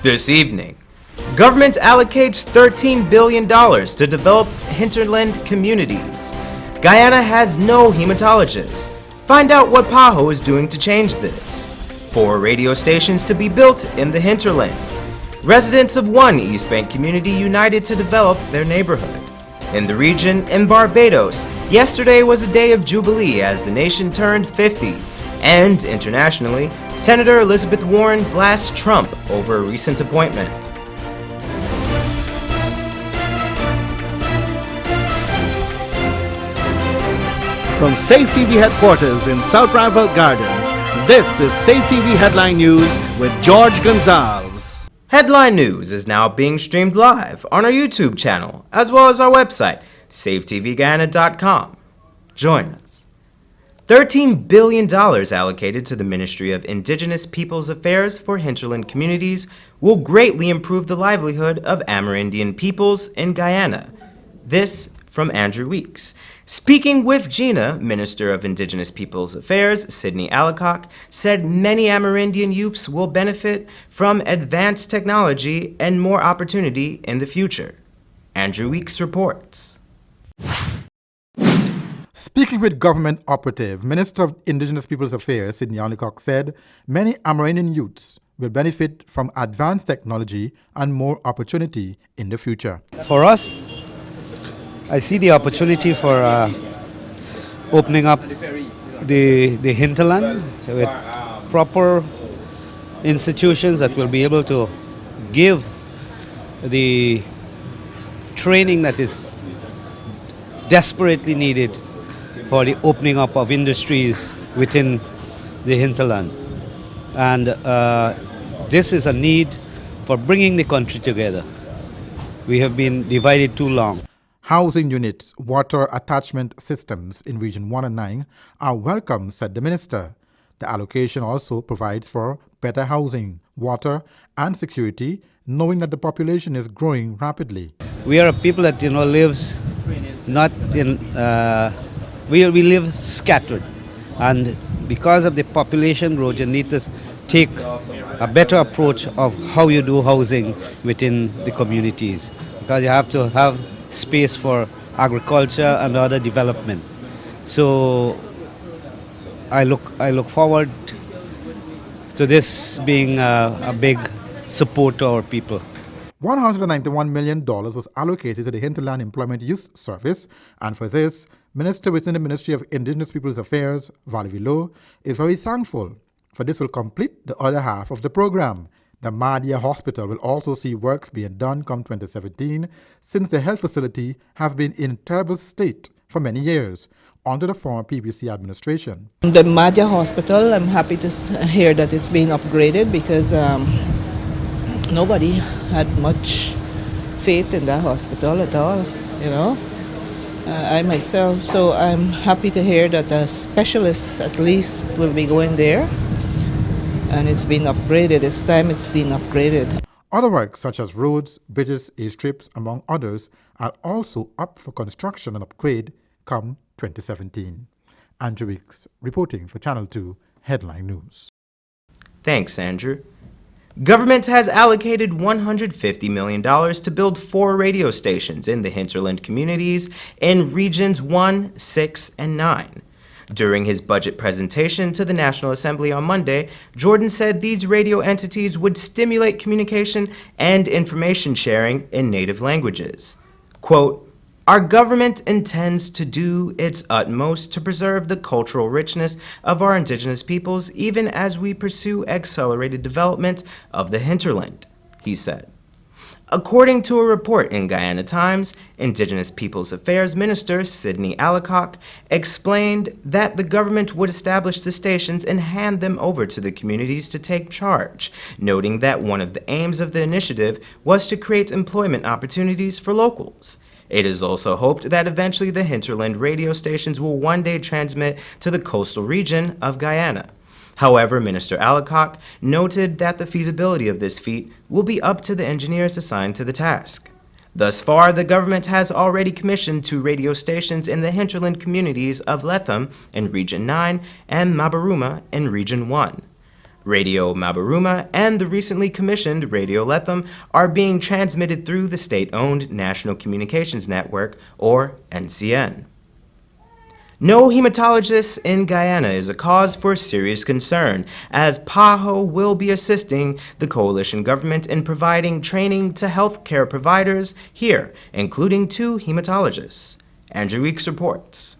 This evening, government allocates $13 billion to develop hinterland communities. Guyana has no hematologists. Find out what PAHO is doing to change this. 4 radio stations to be built in the hinterland. Residents of one East Bank community united to develop their neighborhood. In the region, in Barbados, yesterday was a day of jubilee as the nation turned 50. And internationally, Senator Elizabeth Warren blasts Trump over a recent appointment. From Safetv headquarters in South Rival Gardens, this is Safetv Headline News with George Gonzalez. Headline News is now being streamed live on our YouTube channel, as well as our website, safetvguyana.com. Join us. $13 billion allocated to the Ministry of Indigenous Peoples Affairs for hinterland communities will greatly improve the livelihood of Amerindian peoples in Guyana. This from Andrew Weeks. Speaking with Gina, Minister of Indigenous Peoples Affairs, Sydney Allicock, said many Amerindian youths will benefit from advanced technology and more opportunity in the future. Andrew Weeks reports. Speaking with government operative, Minister of Indigenous Peoples Affairs, Sydney Allicock, said many Amerindian youths will benefit from advanced technology and more opportunity in the future. For us, I see the opportunity for opening up the hinterland with proper institutions that will be able to give the training that is desperately needed for the opening up of industries within the hinterland. And this is a need for bringing the country together. We have been divided too long. Housing units, water attachment systems in Region 1 and 9 are welcome, said the minister. The allocation also provides for better housing, water and security, knowing that the population is growing rapidly. We are a people that lives not in, we live scattered, and because of the population growth you need to take a better approach of how you do housing within the communities, because you have to have space for agriculture and other development. So I look forward to this being a big support to our people. $191 million was allocated to the Hinterland Employment Youth Service, and for this, Minister within the Ministry of Indigenous Peoples Affairs, Valerie Lowe, is very thankful, for this will complete the other half of the program. The Madia Hospital will also see works being done come 2017, since the health facility has been in terrible state for many years under the former PPC administration. The Madia Hospital, I'm happy to hear that it's being upgraded, because nobody had much faith in that hospital at all, I myself. So I'm happy to hear that a specialist at least will be going there. And it's been upgraded. It's time it's been upgraded. Other works such as roads, bridges, airstrips, among others, are also up for construction and upgrade come 2017. Andrew Weeks reporting for Channel 2 Headline News. Thanks, Andrew. Government has allocated $150 million to build 4 radio stations in the hinterland communities in Regions 1, 6, and 9. During his budget presentation to the National Assembly on Monday, Jordan said these radio entities would stimulate communication and information sharing in native languages. Quote, "Our government intends to do its utmost to preserve the cultural richness of our indigenous peoples even as we pursue accelerated development of the hinterland," he said. According to a report in Guyana Times, Indigenous Peoples Affairs Minister Sydney Allicock explained that the government would establish the stations and hand them over to the communities to take charge, noting that one of the aims of the initiative was to create employment opportunities for locals. It is also hoped that eventually the hinterland radio stations will one day transmit to the coastal region of Guyana. However, Minister Allicock noted that the feasibility of this feat will be up to the engineers assigned to the task. Thus far, the government has already commissioned 2 radio stations in the hinterland communities of Letham in Region 9 and Mabaruma in Region 1. Radio Mabaruma and the recently commissioned Radio Lethem are being transmitted through the state-owned National Communications Network, or NCN. No hematologists in Guyana is a cause for serious concern, as PAHO will be assisting the coalition government in providing training to healthcare providers here, including 2 hematologists. Andrew Weeks reports.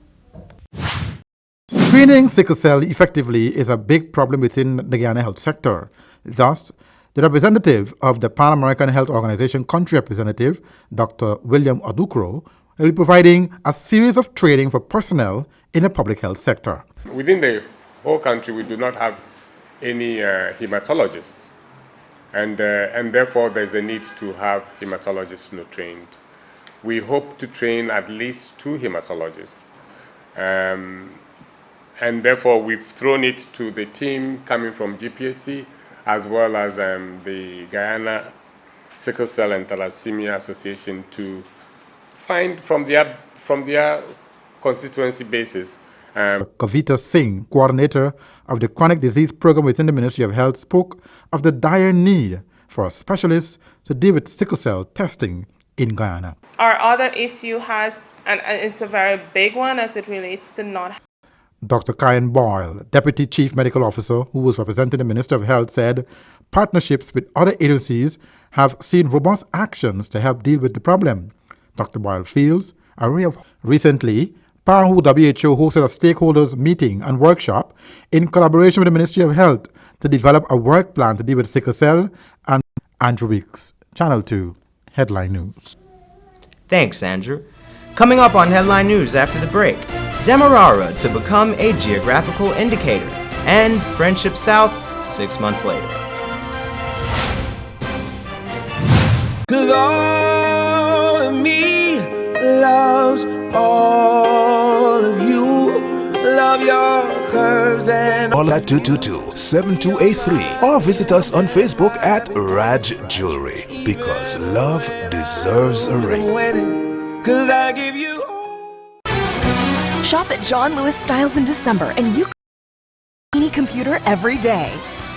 Screening sickle cell effectively is a big problem within the Guyana health sector. Thus, the representative of the Pan American Health Organization country representative, Dr. William Odukro, will be providing a series of training for personnel in the public health sector. Within the whole country, we do not have any hematologists, and therefore there's a need to have hematologists trained. We hope to train at least 2 hematologists, and therefore we've thrown it to the team coming from GPSC as well as the Guyana Sickle Cell and Thalassemia Association to find from their constituency basis. Kavita Singh, coordinator of the chronic disease program within the Ministry of Health, spoke of the dire need for specialists to deal with sickle cell testing in Guyana. Our other issue has, and it's a very big one as it relates to not. Dr. Karen Boyle, Deputy Chief Medical Officer who was representing the Minister of Health, said partnerships with other agencies have seen robust actions to help deal with the problem. Dr. Boyle feels a ray of hope. Recently, PAHO WHO hosted a stakeholders meeting and workshop in collaboration with the Ministry of Health to develop a work plan to deal with sickle cell. And Andrew Weeks, Channel 2, Headline News. Thanks, Andrew. Coming up on Headline News after the break, Demerara to become a geographical indicator, and Friendship South 6 months later. 'Cause all of me loves all of you. Love your curves and Call at 222-7283 or visit us on Facebook at Raj Jewelry, because love deserves a ring. 'cause I give you. Shop at John Lewis Styles in December and you can any computer every day.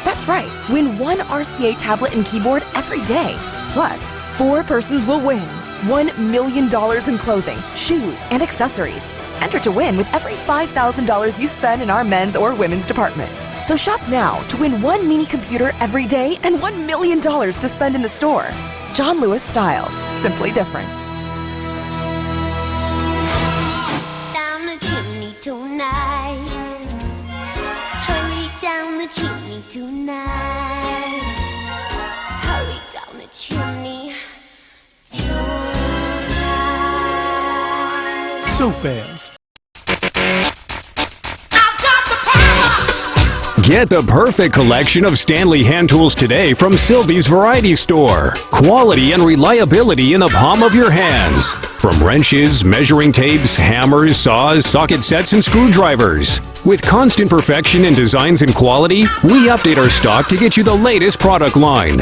That's right, win 1 RCA tablet and keyboard every day. Plus, 4 persons will win $1 million in clothing, shoes, and accessories. Enter to win with every $5,000 you spend in our men's or women's department. So shop now to win 1 mini computer every day and $1 million to spend in the store. John Lewis Styles, simply different. Tonight, hurry down the chimney tonight. Hurry down the chimney tonight. Topaz. Get the perfect collection of Stanley hand tools today from Sylvie's Variety Store. Quality and reliability in the palm of your hands. From wrenches, measuring tapes, hammers, saws, socket sets, and screwdrivers. With constant perfection in designs and quality, we update our stock to get you the latest product line.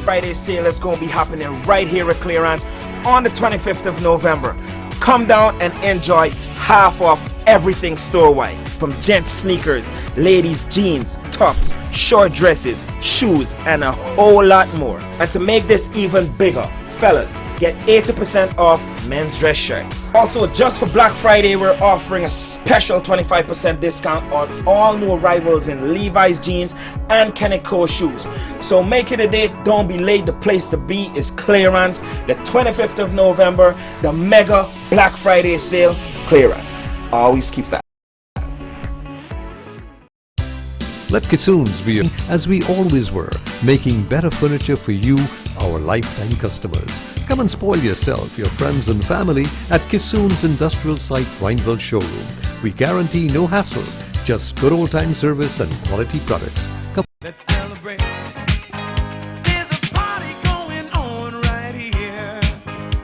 Friday sale is going to be happening right here at Clearance on the 25th of November. Come down and enjoy half off everything store-wide. From gents sneakers, ladies jeans, tops, short dresses, shoes, and a whole lot more. And to make this even bigger, fellas, get 80% off men's dress shirts. Also, just for Black Friday, we're offering a special 25% discount on all new arrivals in Levi's jeans and Kenneth Cole shoes. So make it a date, don't be late. The place to be is Clearance, the 25th of November, the mega Black Friday sale. Clearance always keeps that. Let Kissoons be as we always were, making better furniture for you, our lifetime customers. Come and spoil yourself, your friends and family at Kissoons Industrial Site, Rhineville Showroom. We guarantee no hassle, just good old-time service and quality products. Come. Let's celebrate. There's a party going on right here.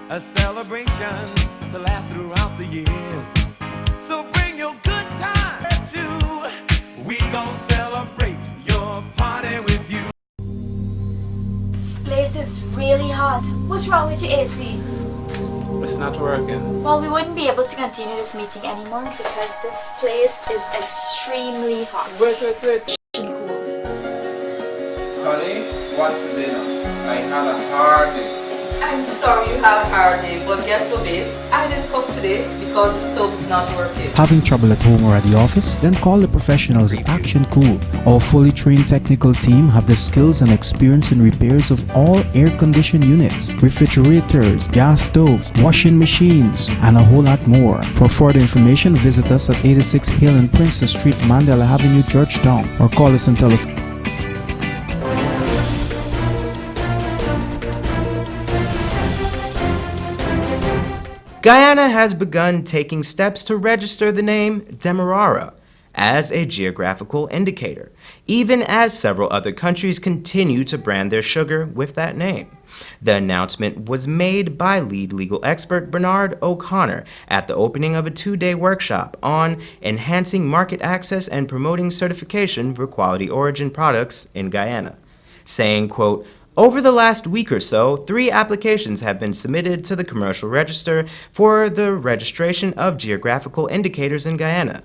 A celebration to last throughout the years. So bring your good time too. We gon' celebrate your party with you. This place is really hot. What's wrong with your AC? It's not working. Well, we wouldn't be able to continue this meeting anymore because this place is extremely hot. Wait. Cool. Honey, what's for dinner? I had a hard day. I'm sorry you had a hard day, but guess what, babes? I didn't cook today because the stove is not working. Having trouble at home or at the office? Then call the professionals at Action Cool. Our fully trained technical team have the skills and experience in repairs of all air-conditioned units, refrigerators, gas stoves, washing machines, and a whole lot more. For further information, visit us at 86 Hill and Princess Street, Mandela Avenue, Georgetown, or call us on telephone. Guyana has begun taking steps to register the name Demerara as a geographical indicator, even as several other countries continue to brand their sugar with that name. The announcement was made by lead legal expert Bernard O'Connor at the opening of a two-day workshop on enhancing market access and promoting certification for quality origin products in Guyana, saying, quote, "Over the last week or so, 3 applications have been submitted to the Commercial Register for the registration of geographical indicators in Guyana."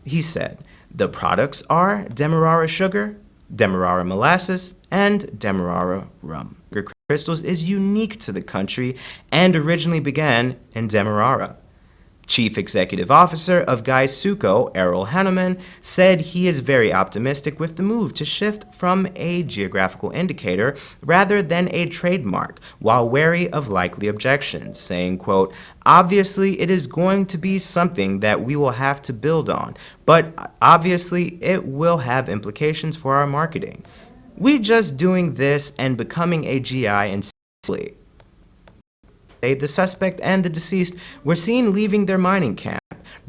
He said, the products are Demerara sugar, Demerara molasses, and Demerara rum. Crystals is unique to the country and originally began in Demerara. Chief Executive Officer of Gaisuco, Errol Hanneman, said he is very optimistic with the move to shift from a geographical indicator rather than a trademark, while wary of likely objections, saying, quote, "Obviously, it is going to be something that we will have to build on, but obviously it will have implications for our marketing. We're just doing this and becoming a GI and the suspect and the deceased were seen leaving their mining camp.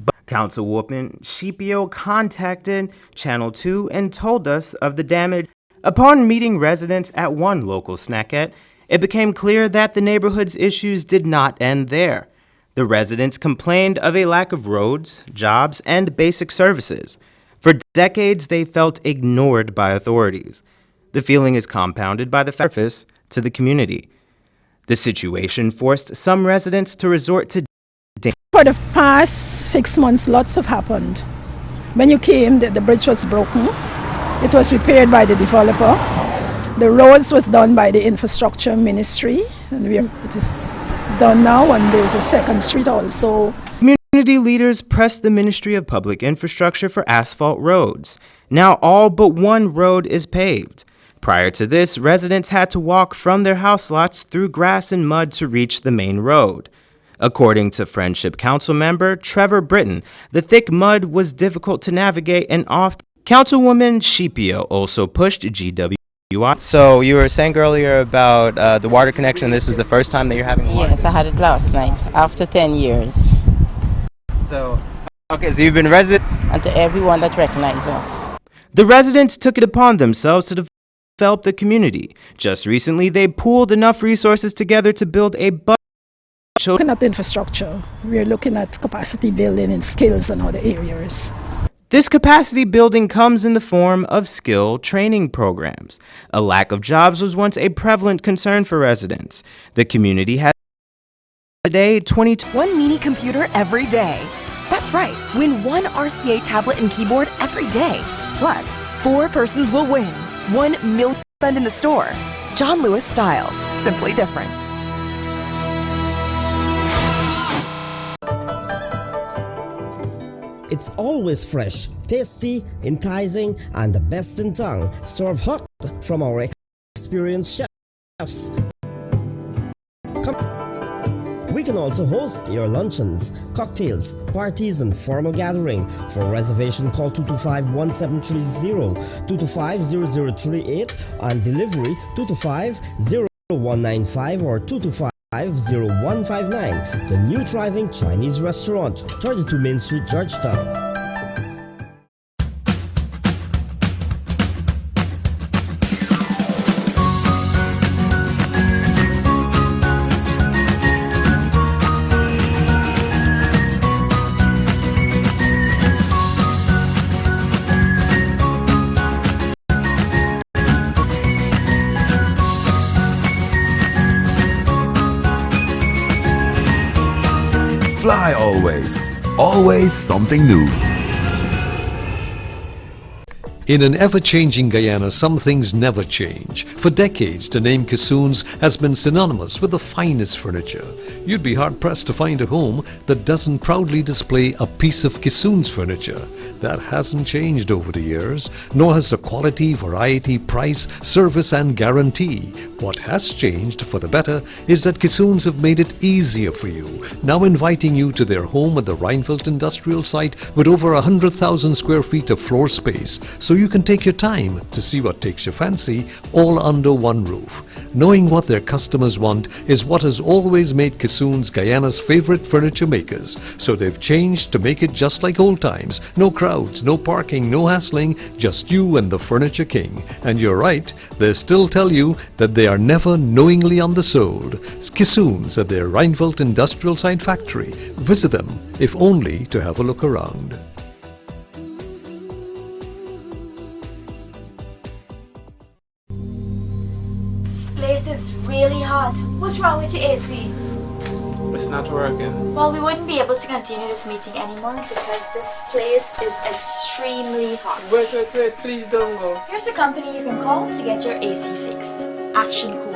But Councilwoman Scipio contacted Channel 2 and told us of the damage. Upon meeting residents at one local snackette, it became clear that the neighborhood's issues did not end there. The residents complained of a lack of roads, jobs, and basic services. For decades, they felt ignored by authorities. The feeling is compounded by the service to the community. The situation forced some residents to resort to For the past 6 months, lots have happened. When you came, the bridge was broken. It was repaired by the developer. The roads was done by the infrastructure ministry, and it is done now, and there's a second street also. Community leaders pressed the Ministry of Public Infrastructure for asphalt roads. Now all but one road is paved. Prior to this, residents had to walk from their house lots through grass and mud to reach the main road. According to Friendship Council member Trevor Britton, the thick mud was difficult to navigate and often. Councilwoman Scipio also pushed GWI. So you were saying earlier about the water connection. This is the first time that you're having water? Yes, I had it last night, after 10 years. So you've been resident. And to everyone that recognizes us. The residents took it upon themselves to develop the community. Just recently, they pooled enough resources together to build a Looking at the infrastructure, we're looking at capacity building in skills and other areas. This capacity building comes in the form of skill training programs. A lack of jobs was once a prevalent concern for residents. The community has today 1 mini computer every day. That's right, win 1 RCA tablet and keyboard every day. Plus, 4 persons will win 1 meal spent in the store. John Lewis Styles, simply different. It's always fresh, tasty, enticing, and the best in town. Served hot from our experienced chefs. We can also host your luncheons, cocktails, parties, and formal gathering. For reservation, call 225-1730, 225-0038, and delivery 225-0195 or 225-0159. The new thriving Chinese restaurant, 32 Main Street, Georgetown. Fly always. Always something new. In an ever-changing Guyana, some things never change. For decades, the name Kissoons has been synonymous with the finest furniture. You'd be hard-pressed to find a home that doesn't proudly display a piece of Kissoons furniture. That hasn't changed over the years, nor has the quality, variety, price, service and guarantee. What has changed for the better is that Kissoons have made it easier for you, now inviting you to their home at the Reinfeldt Industrial Site with over 100,000 square feet of floor space, so you can take your time to see what takes your fancy all under one roof. Knowing what their customers want is what has always made Kissoons Guyana's favorite furniture makers, so they've changed to make it just like old times. No crowds, no parking, no hassling, just you and the Furniture King. And you're right, they still tell you that they are never knowingly undersold. Kissoons at their Reinfeldt Industrial Site factory. Visit them, if only to have a look around. This place is really hot. What's wrong with your AC? It's not working. Well, we wouldn't be able to continue this meeting anymore because this place is extremely hot. Wait, please don't go. Here's a company you can call to get your AC fixed. Action Cool.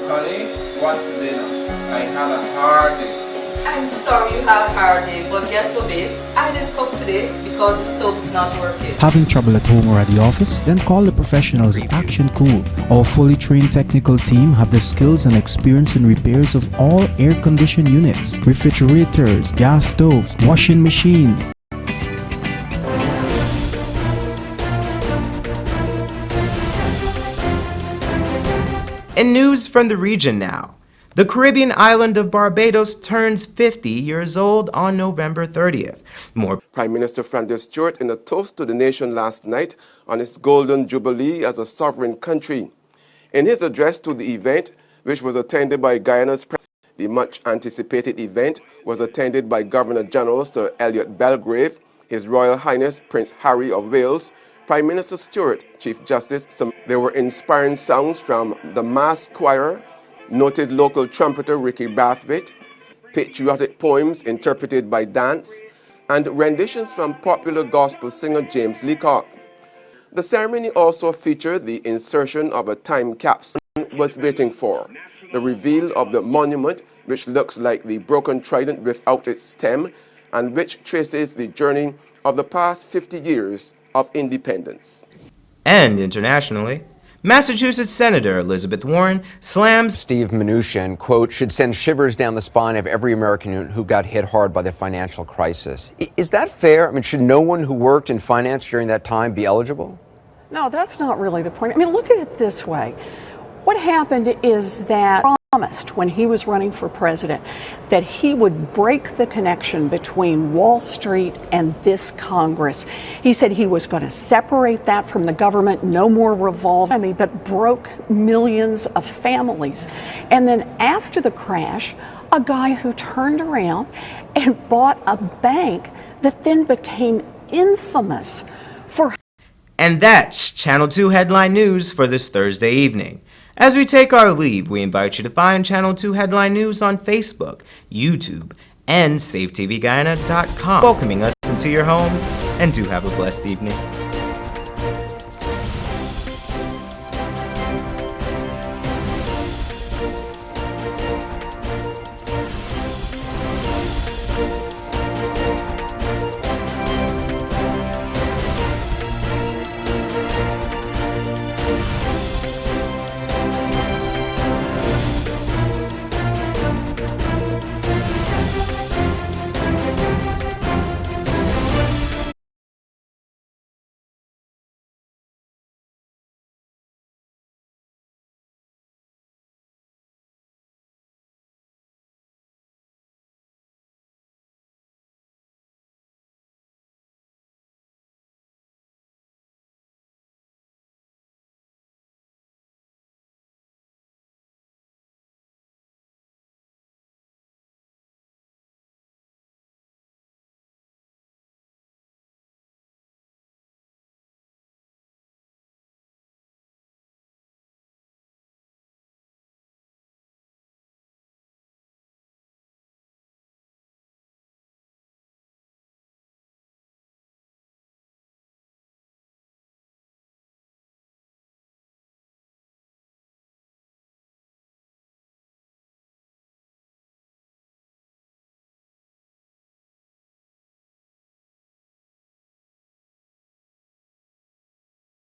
Honey, what's dinner? I had a hard day. I'm sorry you had a hard day, but guess what, babes? I didn't cook today because the stove is not working. Having trouble at home or at the office? Then call the professionals at Action Cool. Our fully trained technical team have the skills and experience in repairs of all air-conditioned units, refrigerators, gas stoves, washing machines. In news from the region now, the Caribbean island of Barbados turns 50 years old on November 30th. More Prime Minister Francis Stewart in a toast to the nation last night on its golden jubilee as a sovereign country. In his address to the event, which was attended by Guyana's president, the much-anticipated event was attended by Governor General Sir Elliot Belgrave, His Royal Highness Prince Harry of Wales, Prime Minister Stewart, Chief Justice. There were inspiring sounds from the mass choir, noted local trumpeter Ricky Bathwaite, patriotic poems interpreted by dance, and renditions from popular gospel singer James Leacock. The ceremony also featured the insertion of a time capsule was waiting for, the reveal of the monument, which looks like the broken trident without its stem, and which traces the journey of the past 50 years of independence. And internationally, Massachusetts Senator Elizabeth Warren slams Steve Mnuchin, quote, should send shivers down the spine of every American who got hit hard by the financial crisis. Is that fair? I mean, should no one who worked in finance during that time be eligible? No, that's not really the point. I mean, look at it this way. What happened is that promised when he was running for president that he would break the connection between Wall Street and this Congress. He said he was going to separate that from the government, no more revolving, but broke millions of families. And then after the crash, a guy who turned around and bought a bank that then became infamous for. And that's Channel 2 Headline News for this Thursday evening. As we take our leave, we invite you to find Channel 2 Headline News on Facebook, YouTube, and SafeTVGuyana.com, welcoming us into your home, and do have a blessed evening.